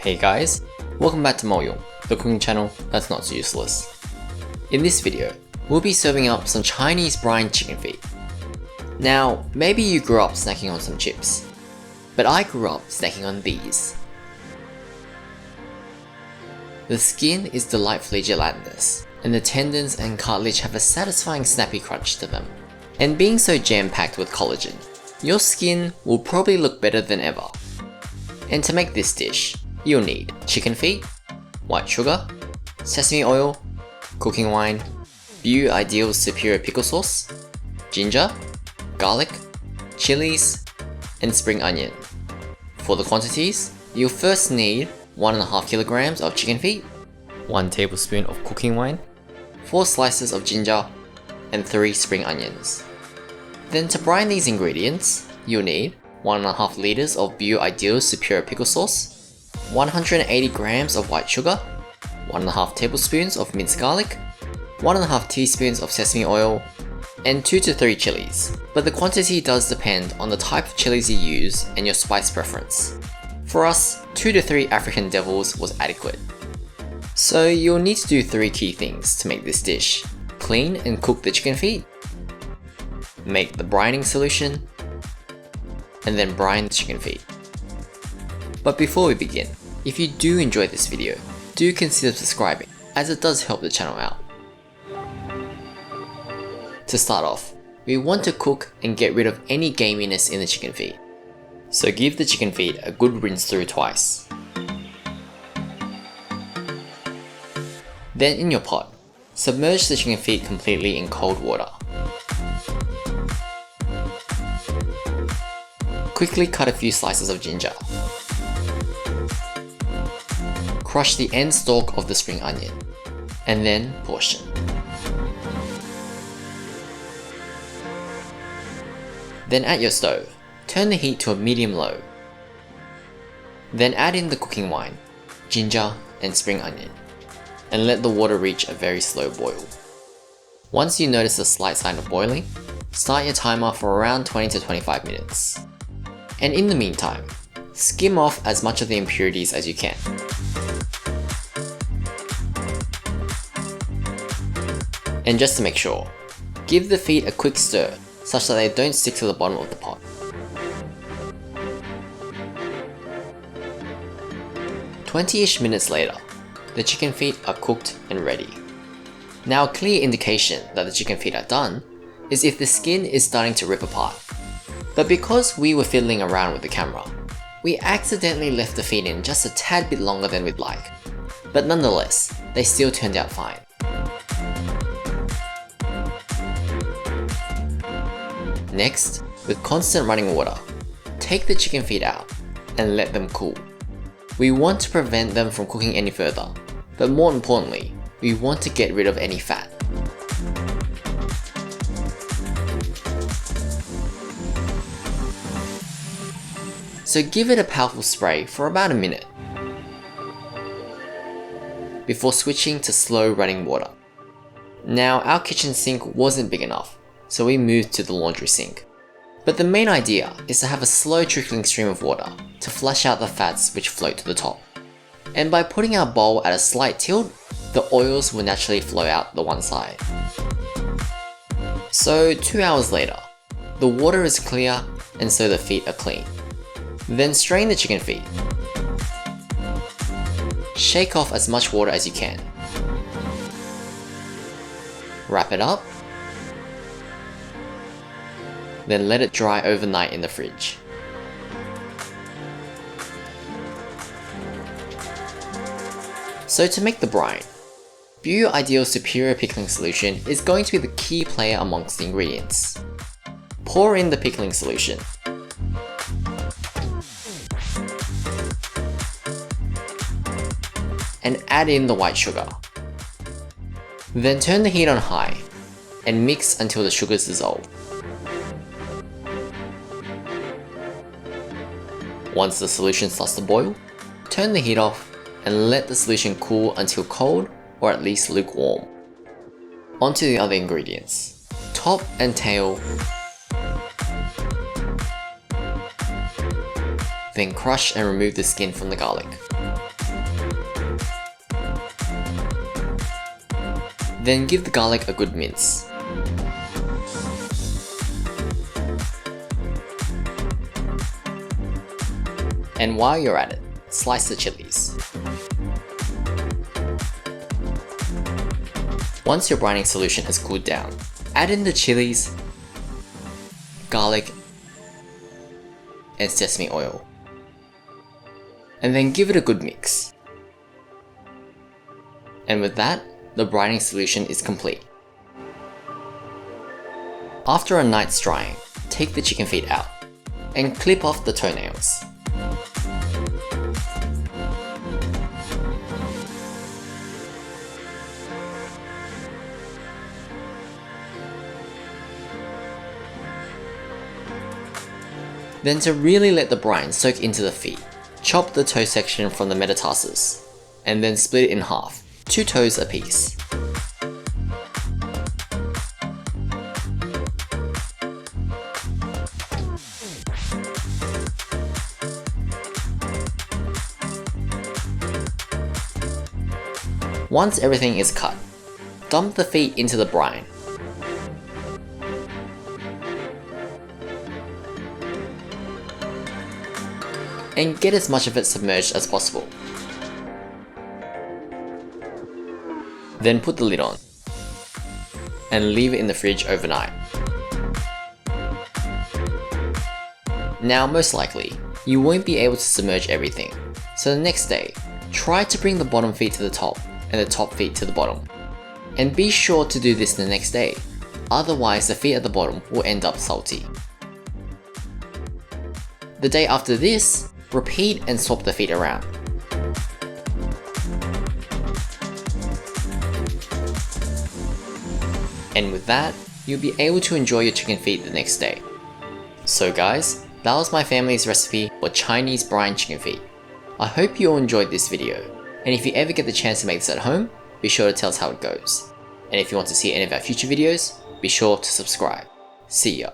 Hey guys, welcome back to 𝐸𝐤𝐤, the cooking channel that's not so useless. In this video, we'll be serving up some Chinese brined chicken feet. Now, maybe you grew up snacking on some chips, but I grew up snacking on these. The skin is delightfully gelatinous, and the tendons and cartilage have a satisfying snappy crunch to them. And being so jam-packed with collagen, your skin will probably look better than ever. And to make this dish, you'll need chicken feet, white sugar, sesame oil, cooking wine, Beau 𝐈𝐧𝐠𝐫𝐞𝐲 superior pickle sauce, ginger, garlic, chilies, and spring onion. For the quantities, you'll first need 1.5 kilograms of chicken feet, 1 tablespoon of cooking wine, 4 slices of ginger, and 3 spring onions. Then to brine these ingredients, you'll need 1.5 liters of Beau 𝐈𝐧𝐠𝐫𝐞𝐲 superior pickle sauce, 180 grams of white sugar, 1.5 tablespoons of minced garlic, 1.5 teaspoons of sesame oil, and 2 to 3 chilies, but the quantity does depend on the type of chilies you use and your spice preference. For us, 2 to 3 African devils was adequate. So you'll need to do 3 key things to make this dish: clean and cook the chicken feet, make the brining solution, and then brine the chicken feet. But before we begin, if you do enjoy this video, do consider subscribing, as it does help the channel out. To start off, we want to cook and get rid of any gaminess in the chicken feet. So give the chicken feet a good rinse through twice. Then in your pot, submerge the chicken feet completely in cold water. Quickly cut a few slices of ginger. Crush the end stalk of the spring onion, and then portion. Then at your stove, turn the heat to a medium-low. Then add in the cooking wine, ginger, and spring onion, and let the water reach a very slow boil. Once you notice a slight sign of boiling, start your timer for around 20 to 25 minutes. And in the meantime, skim off as much of the impurities as you can. And just to make sure, give the feet a quick stir such that they don't stick to the bottom of the pot. "20-ish minutes later, the chicken feet are cooked and ready. Now a clear indication that the chicken feet are done is if the skin is starting to rip apart. But because we were fiddling around with the camera, we accidentally left the feet in just a tad bit longer than we'd like. But nonetheless, they still turned out fine. Next, with constant running water, take the chicken feet out and let them cool. We want to prevent them from cooking any further, but more importantly, we want to get rid of any fat. So give it a powerful spray for about a minute, before switching to slow running water. Now our kitchen sink wasn't big enough, so we moved to the laundry sink. But the main idea is to have a slow trickling stream of water to flush out the fats which float to the top. And by putting our bowl at a slight tilt, the oils will naturally flow out the one side. So 2 hours later, the water is clear and so the feet are clean. Then strain the chicken feet. Shake off as much water as you can. Wrap it up. Then let it dry overnight in the fridge. So to make the brine, Beau 𝐈𝐧𝐠𝐫𝐞𝐲 superior pickling solution is going to be the key player amongst the ingredients. Pour in the pickling solution. And add in the white sugar. Then turn the heat on high and mix until the sugars dissolve. Once the solution starts to boil, turn the heat off and let the solution cool until cold or at least lukewarm. Onto the other ingredients. Top and tail. Then crush and remove the skin from the garlic. Then give the garlic a good mince. And while you're at it, slice the chilies. Once your brining solution has cooled down, add in the chilies, garlic, and sesame oil. And then give it a good mix. And with that, the brining solution is complete. After a night's drying, take the chicken feet out and clip off the toenails. Then to really let the brine soak into the feet, chop the toe section from the metatarsus, and then split it in half, 2 toes apiece. Once everything is cut, dump the feet into the brine. And get as much of it submerged as possible. Then put the lid on and leave it in the fridge overnight. Now most likely, you won't be able to submerge everything, so the next day, try to bring the bottom feet to the top and the top feet to the bottom. And be sure to do this the next day, otherwise the feet at the bottom will end up salty. The day after this, repeat and swap the feet around. And with that, you'll be able to enjoy your chicken feet the next day. So guys, that was my family's recipe for Chinese brine chicken feet. I hope you all enjoyed this video, and if you ever get the chance to make this at home, be sure to tell us how it goes. And if you want to see any of our future videos, be sure to subscribe. See ya.